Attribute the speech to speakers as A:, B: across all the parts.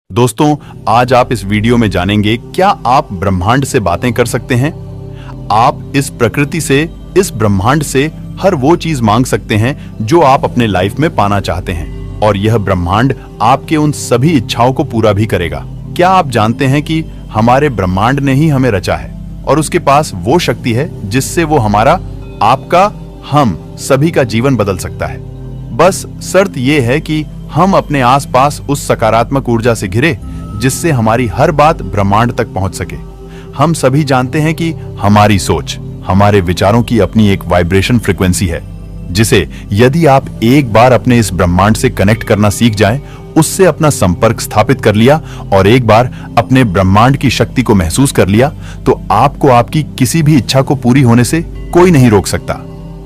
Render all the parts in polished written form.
A: दोस्तों, आज आप इस वीडियो में जानेंगे क्या आप ब्रह्मांड से बातें कर सकते हैं। आप इस प्रकृति से, इस ब्रह्मांड से हर वो चीज मांग सकते हैं जो आप अपने लाइफ में पाना चाहते हैं और यह ब्रह्मांड आपके उन सभी इच्छाओं को पूरा भी करेगा। क्या आप जानते हैं कि हमारे ब्रह्मांड ने ही हमें रचा है और उसके पास वो शक्ति है जिससे वो हमारा, आपका, हम सभी का जीवन बदल सकता है। बस शर्त ये है कि हम अपने आसपास उस सकारात्मक ऊर्जा से घिरे जिससे हमारी हर बात ब्रह्मांड तक पहुंच सके। हम सभी जानते हैं कि हमारी सोच, हमारे विचारों की अपनी एक वाइब्रेशन फ्रीक्वेंसी है जिसे यदि आप एक बार अपने इस ब्रह्मांड से कनेक्ट करना सीख जाएं, उससे अपना संपर्क स्थापित कर लिया और एक बार अपने ब्रह्मांड की शक्ति को महसूस कर लिया, तो आपको आपकी किसी भी इच्छा को पूरी होने से कोई नहीं रोक सकता।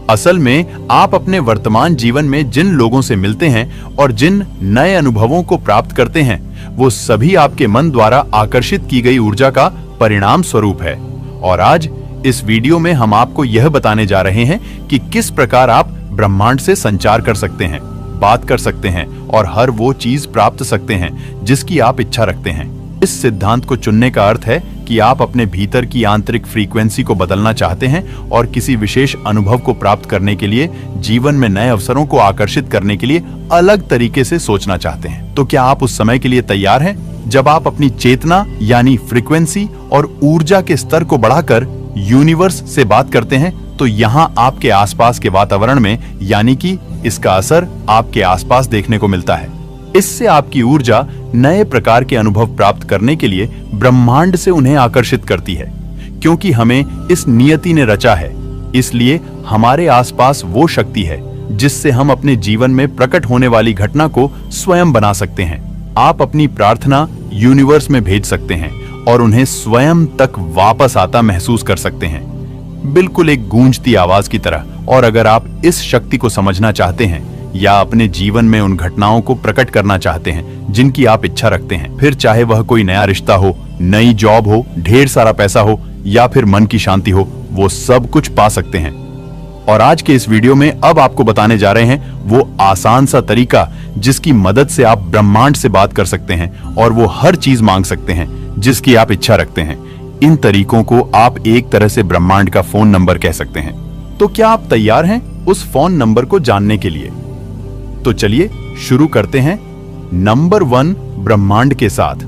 A: असल में आप अपने वर्तमान जीवन में जिन लोगों से मिलते हैं और जिन नए अनुभवों को प्राप्त करते हैं, वो सभी आपके मन द्वारा आकर्षित की गई ऊर्जा का परिणाम स्वरूप है। और आज इस वीडियो में हम आपको यह बताने जा रहे हैं कि किस प्रकार आप ब्रह्मांड से संचार कर सकते हैं, बात कर सकते हैं और हर वो चीज प्राप्त सकते हैं जिसकी आप इच्छा रखते हैं। इस सिद्धांत को चुनने का अर्थ है कि आप अपने भीतर की आंतरिक फ्रीक्वेंसी को बदलना चाहते हैं और किसी विशेष अनुभव को प्राप्त करने के लिए, जीवन में नए अवसरों को आकर्षित करने के लिए अलग तरीके से सोचना चाहते हैं। तो क्या आप उस समय के लिए तैयार हैं जब आप अपनी चेतना यानी फ्रीक्वेंसी और ऊर्जा के स्तर को बढ़ाकर यूनिवर्स से बात करते हैं? तो यहाँ आपके आसपास के वातावरण में, यानी कि इसका असर आपके आसपास देखने को मिलता है। इससे आपकी ऊर्जा नए प्रकार के अनुभव प्राप्त करने के लिए ब्रह्मांड से उन्हें आकर्षित करती है। क्योंकि हमें इस नियति ने रचा है, इसलिए हमारे आसपास वो शक्ति है जिससे हम अपने जीवन में प्रकट होने वाली घटना को स्वयं बना सकते हैं। आप अपनी प्रार्थना यूनिवर्स में भेज सकते हैं और उन्हें स्वयं तक वापस आता महसूस कर सकते हैं, बिल्कुल एक गूंजती आवाज की तरह। और अगर आप इस शक्ति को समझना चाहते हैं या अपने जीवन में उन घटनाओं को प्रकट करना चाहते हैं जिनकी आप इच्छा रखते हैं, फिर चाहे वह कोई नया रिश्ता हो, नई जॉब हो, ढेर सारा पैसा हो या फिर मन की शांति हो, वो सब कुछ पा सकते हैं। और आज के इस वीडियो में अब आपको बताने जा रहे हैं वो आसान सा तरीका जिसकी मदद से आप ब्रह्मांड से बात कर सकते हैं और वो हर चीज मांग सकते हैं जिसकी आप इच्छा रखते हैं। इन तरीकों को आप एक तरह से ब्रह्मांड का फोन नंबर कह सकते हैं। तो क्या आप तैयार हैं उस फोन नंबर को जानने के लिए? तो चलिए शुरू करते हैं। नंबर 1, ब्रह्मांड के साथ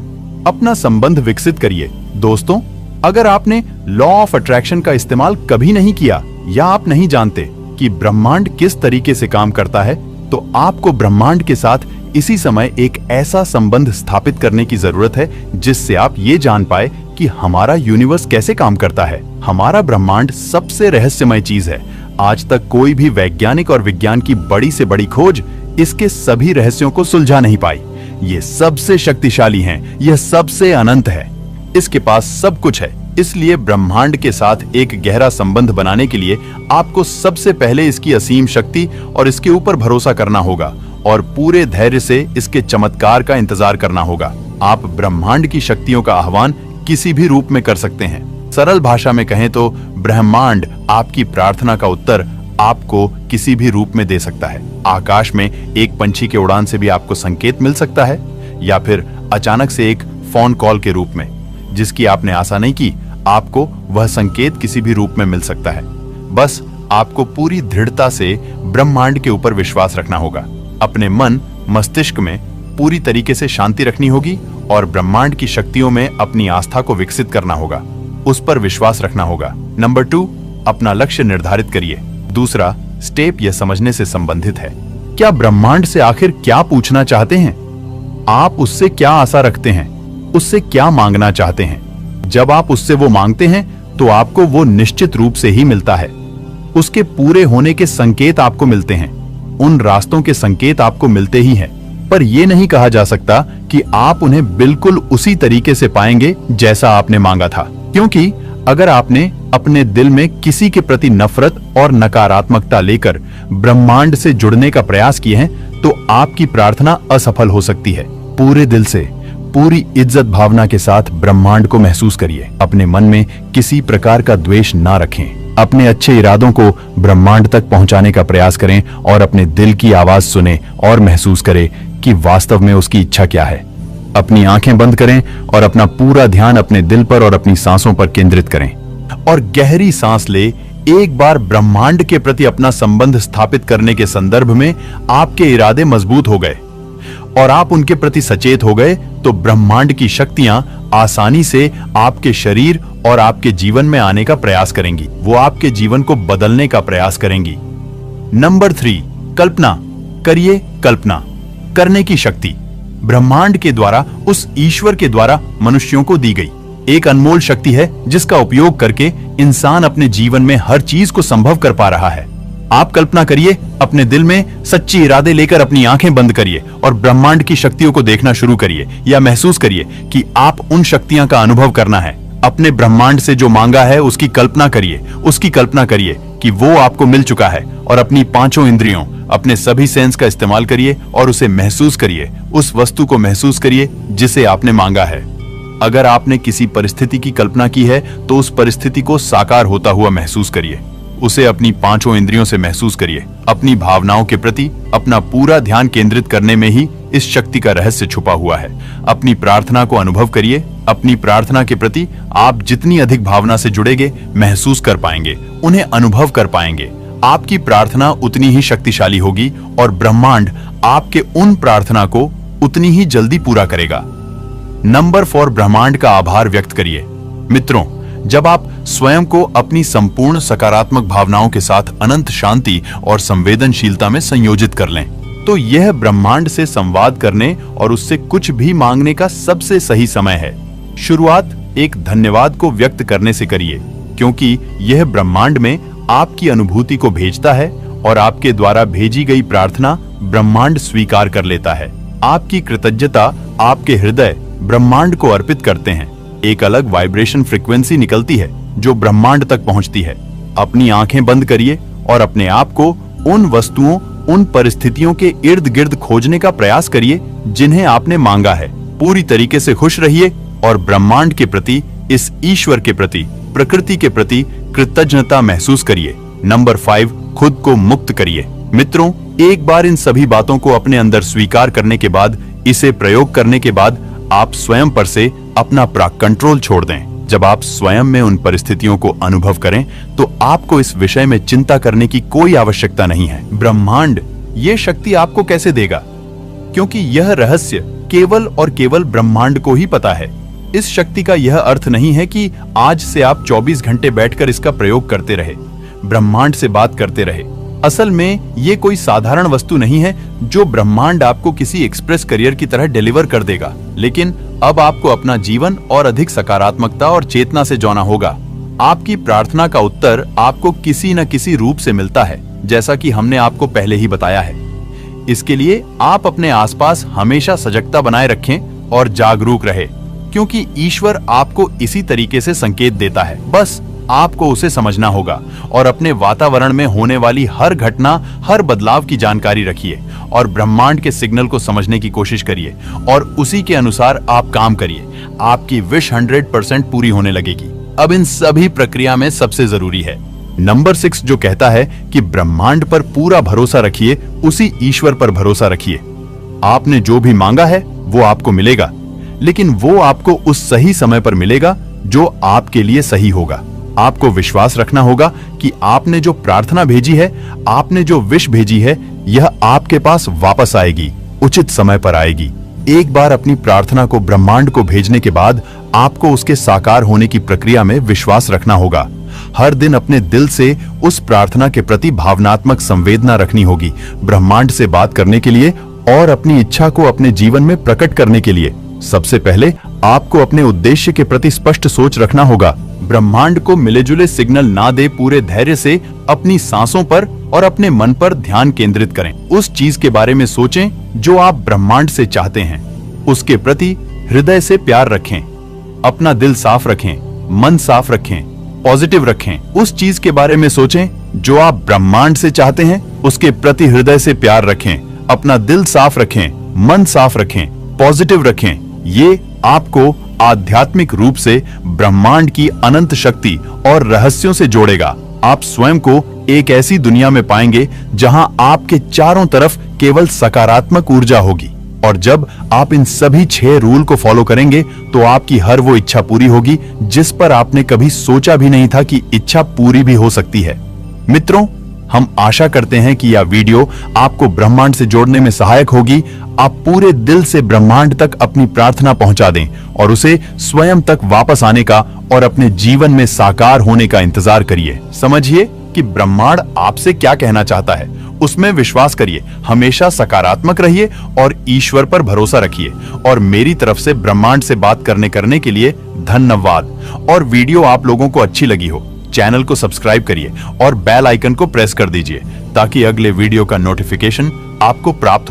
A: अपना संबंध विकसित करिए। दोस्तों, अगर आपने लॉ ऑफ अट्रैक्शन का इस्तेमाल कभी नहीं किया या आप नहीं जानते कि ब्रह्मांड किस तरीके से काम करता है, तो आपको ब्रह्मांड के साथ इसी समय एक ऐसा संबंध स्थापित करने की जरूरत है जिससे आप ये जान पाए कि हमारा यूनिवर्स कैसे काम करता है। हमारा ब्रह्मांड सबसे रहस्यमय चीज है। आज तक कोई भी वैज्ञानिक और विज्ञान की बड़ी से बड़ी खोज इसके सभी रहस्यों को सुलझा नहीं पाई। ये सबसे शक्तिशाली हैं, यह सबसे अनंत है, इसके पास सब कुछ है। इसलिए ब्रह्मांड के साथ एक गहरा संबंध बनाने के लिए आपको सबसे पहले इसकी असीम शक्ति और इसके ऊपर भरोसा करना होगा और पूरे धैर्य से इसके चमत्कार का इंतजार करना होगा। आप ब्रह्मांड की शक्तियों का आह्वान किसी भी रूप में कर सकते हैं। सरल भाषा में कहें तो ब्रह्मांड आपकी प्रार्थना का उत्तर आपको किसी भी रूप में दे सकता है। आकाश में एक पंछी के उड़ान से भी आपको संकेत मिल सकता है, या फिर अचानक से एक फोन कॉल के रूप में जिसकी आपने आशा नहीं की, आपको वह संकेत किसी भी रूप में मिल सकता है। बस आपको पूरी दृढ़ता से ब्रह्मांड के ऊपर विश्वास रखना होगा। अपने मन मस्तिष्क में पूरी तरीके से शांति रखनी होगी और ब्रह्मांड की शक्तियों में अपनी आस्था को विकसित करना होगा, उस पर विश्वास रखना होगा। नंबर 2, अपना लक्ष्य निर्धारित करिए। दूसरा स्टेप यह समझने से संबंधित है, क्या ब्रह्मांड से आखिर क्या पूछना चाहते हैं? आप उससे क्या आशा रखते हैं? उससे क्या मांगना चाहते हैं? जब आप उससे वो मांगते हैं तो आपको वो निश्चित रूप से ही मिलता है। उसके पूरे होने के संकेत आपको मिलते हैं, उन रास्तों के संकेत आपको मिलते ही हैं। पर यह नहीं कहा जा सकता कि आप उन्हें बिल्कुल उसी तरीके से पाएंगे जैसा आपने मांगा था, क्योंकि अगर आपने अपने दिल में किसी के प्रति नफरत और नकारात्मकता लेकर ब्रह्मांड से जुड़ने का प्रयास किए हैं, तो आपकी प्रार्थना असफल हो सकती है। पूरे दिल से, पूरी इज्जत भावना के साथ ब्रह्मांड को महसूस करिए। अपने मन में किसी प्रकार का द्वेष ना रखें। अपने अच्छे इरादों को ब्रह्मांड तक पहुंचाने का प्रयास करें और अपने दिल की आवाज सुने और महसूस करें कि वास्तव में उसकी इच्छा क्या है। अपनी आंखें बंद करें और अपना पूरा ध्यान अपने दिल पर और अपनी सांसों पर केंद्रित करें और गहरी सांस ले। एक बार ब्रह्मांड के प्रति अपना संबंध स्थापित करने के संदर्भ में आपके इरादे मजबूत हो गए और आप उनके प्रति सचेत हो गए तो ब्रह्मांड की शक्तियां आसानी से आपके शरीर और आपके जीवन में आने का प्रयास करेंगी। वो आपके जीवन को बदलने का प्रयास करेंगी। नंबर 3, कल्पना करिए। कल्पना करने की शक्ति ब्रह्मांड के द्वारा, उस ईश्वर के द्वारा मनुष्यों को दी गई एक अनमोल शक्ति है जिसका उपयोग करके इंसान अपने जीवन में हर चीज को संभव कर पा रहा है। आप कल्पना करिए, अपने दिल में सच्ची इरादे लेकर अपनी आंखें बंद करिए और ब्रह्मांड की शक्तियों को देखना शुरू करिए या महसूस करिए कि आप उन शक्तियां का अनुभव करना है। अपने ब्रह्मांड से जो मांगा है उसकी कल्पना करिए। उसकी कल्पना करिए कि वो आपको मिल चुका है और अपनी पांचों इंद्रियों, अपने सभी सेंस का इस्तेमाल करिए और उसे महसूस करिए। उस वस्तु को महसूस करिए जिसे आपने मांगा है। अगर आपने किसी परिस्थिति की कल्पना की है तो उस परिस्थिति को साकार होता हुआ महसूस करिए। उसे अपनी पांचों इंद्रियों से महसूस करिए। अपनी भावनाओं के प्रति अपना पूरा ध्यान केंद्रित करने में ही इस शक्ति का रहस्य छुपा हुआ है। अपनी प्रार्थना को अनुभव करिए। अपनी प्रार्थना के प्रति आप जितनी अधिक भावना से जुड़ेंगे, महसूस कर पाएंगे, उन्हें अनुभव कर पाएंगे, आपकी प्रार्थना उतनी ही शक्तिशाली होगी और ब्रह्मांड आपके उन प्रार्थना को उतनी ही जल्दी पूरा करेगा। नंबर 4, ब्रह्मांड का आभार व्यक्त करिए। मित्रों, जब आप स्वयं को अपनी संपूर्ण सकारात्मक भावनाओं के साथ अनंत शांति और संवेदनशीलता में संयोजित कर लें, तो यह ब्रह्मांड से संवाद करने और उससे कुछ भी मांगने का सबसे सही समय है। शुरुआत एक धन्यवाद को व्यक्त करने से करिए, क्योंकि यह ब्रह्मांड में आपकी अनुभूति को भेजता है और आपके द्वारा भेजी गई प्रार्थना ब्रह्मांड स्वीकार कर लेता है। आपकी कृतज्ञता आपके हृदय ब्रह्मांड को अर्पित करते हैं। एक अलग वाइब्रेशन फ्रीक्वेंसी निकलती है जो ब्रह्मांड तक पहुंचती है। अपनी आंखें बंद करिए और अपने आप को उन वस्तुओं, उन परिस्थितियों के इर्द गिर्द खोजने का प्रयास करिए जिन्हें आपने मांगा है। पूरी तरीके से खुश रहिए और ब्रह्मांड के प्रति, इस ईश्वर के प्रति, प्रकृति के प्रति कृतज्ञता महसूस करिए। नंबर 5, खुद को मुक्त करिए। मित्रों, एक बार इन सभी बातों को अपने अंदर स्वीकार करने के बाद, इसे प्रयोग करने के बाद, आप स्वयं पर से अपना कंट्रोल छोड़ दें। जब आप स्वयं में उन परिस्थितियों को अनुभव करें तो आपको इस विषय में चिंता करने की कोई आवश्यकता नहीं है। ब्रह्मांड ये शक्ति आपको कैसे देगा, क्योंकि यह रहस्य केवल और केवल ब्रह्मांड को ही पता है। इस शक्ति का यह अर्थ नहीं है कि आज से आप 24 घंटे बैठकर इसका प्रयोग करते रहे, ब्रह्मांड से बात करते रहे। असल में ये कोई साधारण वस्तु नहीं है जो ब्रह्मांड आपको किसी एक्सप्रेस करियर की तरह डिलीवर कर देगा, लेकिन अब आपको अपना जीवन और अधिक सकारात्मकता और चेतना से जोड़ना होगा। आपकी प्रार्थना का उत्तर आपको किसी न किसी रूप से मिलता है, जैसा कि हमने आपको पहले ही बताया है। इसके लिए आप अपने आसपास हमेशा सजगता बनाए रखें और जागरूक रहे, क्योंकि ईश्वर आपको इसी तरीके से संकेत देता है। बस आपको उसे समझना होगा और अपने वातावरण में होने वाली हर घटना, हर बदलाव की जानकारी रखिए और ब्रह्मांड के सिग्नल को समझने की कोशिश करिए और उसी के अनुसार आप काम करिए। आपकी विश 100% पूरी होने लगेगी। अब इन सभी प्रक्रिया में सबसे जरूरी है नंबर 6, जो कहता है कि ब्रह्मांड पर पूरा भरोसा रखिए, उसी ईश्वर पर भरोसा रखिए। आपने जो भी मांगा है वो आपको मिलेगा, लेकिन वो आपको उस सही समय पर मिलेगा जो आपके लिए सही होगा। आपको विश्वास रखना होगा कि आपने जो प्रार्थना भेजी है, आपने जो विश भेजी है, यह आपके पास वापस आएगी, उचित समय पर आएगी। एक बार अपनी प्रार्थना को ब्रह्मांड को भेजने के बाद आपको उसके साकार होने की प्रक्रिया में विश्वास रखना होगा। हर दिन अपने दिल से उस प्रार्थना के प्रति भावनात्मक संवेदना रखनी होगी। ब्रह्मांड से बात करने के लिए और अपनी इच्छा को अपने जीवन में प्रकट करने के लिए सबसे पहले आपको अपने उद्देश्य के प्रति स्पष्ट सोच रखना होगा। ब्रह्मांड को मिले-जुले सिग्नल ना दे, पूरे धैर्य से अपनी सांसों पर और अपने मन पर ध्यान केंद्रित करें। उस चीज के बारे में सोचें जो आप ब्रह्मांड से चाहते हैं। उसके प्रति हृदय से प्यार रखें, अपना दिल साफ रखें, मन साफ रखें, पॉजिटिव रखें। उस चीज के बारे में सोचें जो आप ब्रह्मांड से चाहते हैं, उसके प्रति हृदय से प्यार रखें, अपना दिल साफ रखें, मन साफ रखें, पॉजिटिव रखें। ये आपको आध्यात्मिक रूप से ब्रह्मांड की अनंत शक्ति और रहस्यों से जोड़ेगा। आप स्वयं को एक ऐसी दुनिया में पाएंगे जहां आपके चारों तरफ केवल सकारात्मक ऊर्जा होगी। और जब आप इन सभी 6 रूल को फॉलो करेंगे तो आपकी हर वो इच्छा पूरी होगी जिस पर आपने कभी सोचा भी नहीं था कि इच्छा पूरी भी हो सकती है। मित्रों, हम आशा करते हैं कि यह वीडियो आपको ब्रह्मांड से जोड़ने में सहायक होगी। आप पूरे दिल से ब्रह्मांड तक अपनी प्रार्थना पहुंचा दें और उसे स्वयं तक वापस आने का और अपने जीवन में साकार होने का इंतजार करिए। समझिए कि ब्रह्मांड आपसे क्या कहना चाहता है, उसमें विश्वास करिए, हमेशा सकारात्मक रहिए और ईश्वर पर भरोसा रखिए। और मेरी तरफ से ब्रह्मांड से बात करने के लिए धन्यवाद। और वीडियो आप लोगों को अच्छी लगी हो, चैनल को सब्सक्राइब करिए और बेल आइकन को प्रेस कर दीजिए ताकि अगले वीडियो का नोटिफिकेशन आपको प्राप्त हो।